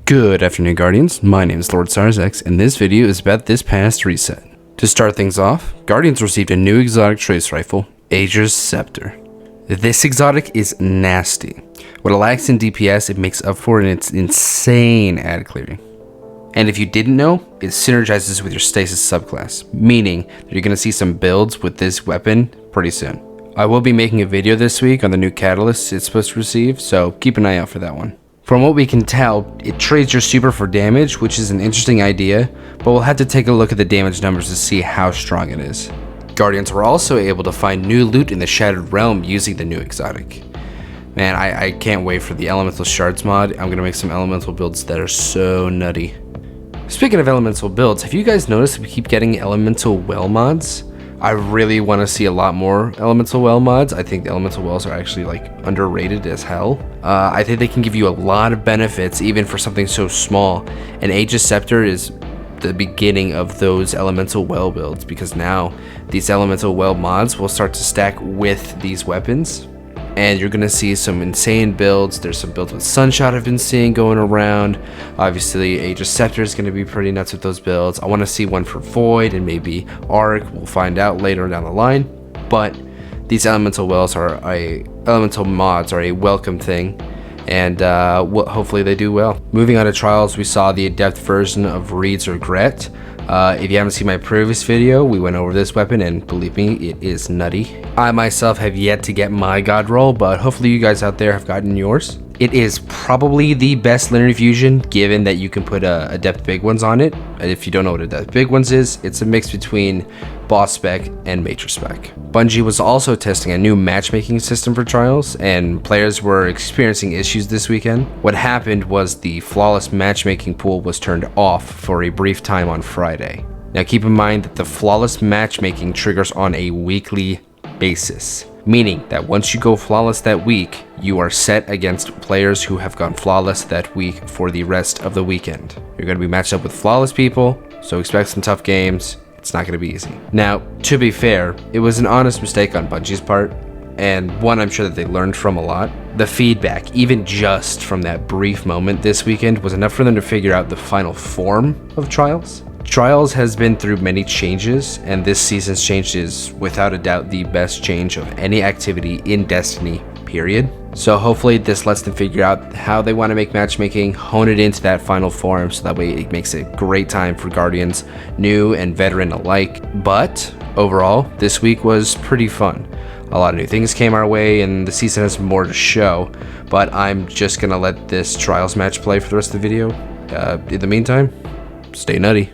Good afternoon, Guardians. My name is Lord Sarzex, and this video is about this past reset. To start things off, Guardians received a new exotic trace rifle, Aegir's Scepter. This exotic is nasty. What it lacks in DPS, it makes up for in its insane ad clearing. And if you didn't know, it synergizes with your Stasis subclass, meaning that you're going to see some builds with this weapon pretty soon. I will be making a video this week on the new catalyst it's supposed to receive, so keep an eye out for that one. From what we can tell, it trades your super for damage, which is an interesting idea, but we'll have to take a look at the damage numbers to see how strong it is. Guardians were also able to find new loot in the Shattered Realm using the new exotic. Man, I can't wait for the Elemental Shards mod. I'm going to make some elemental builds that are so nutty. Speaking of elemental builds, have you guys noticed we keep getting elemental well mods? I really want to see a lot more elemental well mods. I think the elemental wells are actually like underrated as hell. I think they can give you a lot of benefits even for something so small. And Aegir's Scepter is the beginning of those elemental well builds, because now these elemental well mods will start to stack with these weapons. And you're going to see some insane builds. There's some builds with Sunshot I've been seeing going around. Obviously, Aegir's Scepter is going to be pretty nuts with those builds. I want to see one for Void and maybe Arc. We'll find out later down the line. But these elemental mods are a welcome thing. And hopefully they do well. Moving on to Trials, we saw the Adept version of Reed's Regret. If you haven't seen my previous video, we went over this weapon, and believe me, it is nutty. I myself have yet to get my god roll, but hopefully you guys out there have gotten yours. It is probably the best Linear Fusion, given that you can put Adept Big Ones on it. And if you don't know what Adept Big Ones is, it's a mix between Boss Spec and Major Spec. Bungie was also testing a new matchmaking system for Trials, and players were experiencing issues this weekend. What happened was the flawless matchmaking pool was turned off for a brief time on Friday. Now keep in mind that the flawless matchmaking triggers on a weekly basis, meaning that once you go flawless that week, you are set against players who have gone flawless that week for the rest of the weekend. You're going to be matched up with flawless people, so expect some tough games. It's not going to be easy. Now, to be fair, it was an honest mistake on Bungie's part, and one I'm sure that they learned from a lot. The feedback, even just from that brief moment this weekend, was enough for them to figure out the final form of Trials. Trials has been through many changes, and this season's change is without a doubt the best change of any activity in Destiny, period. So hopefully this lets them figure out how they want to make matchmaking, hone it into that final form, so that way it makes a great time for Guardians, new and veteran alike. But overall, this week was pretty fun. A lot of new things came our way, and the season has more to show, but I'm just gonna let this Trials match play for the rest of the video. In the meantime, stay nutty.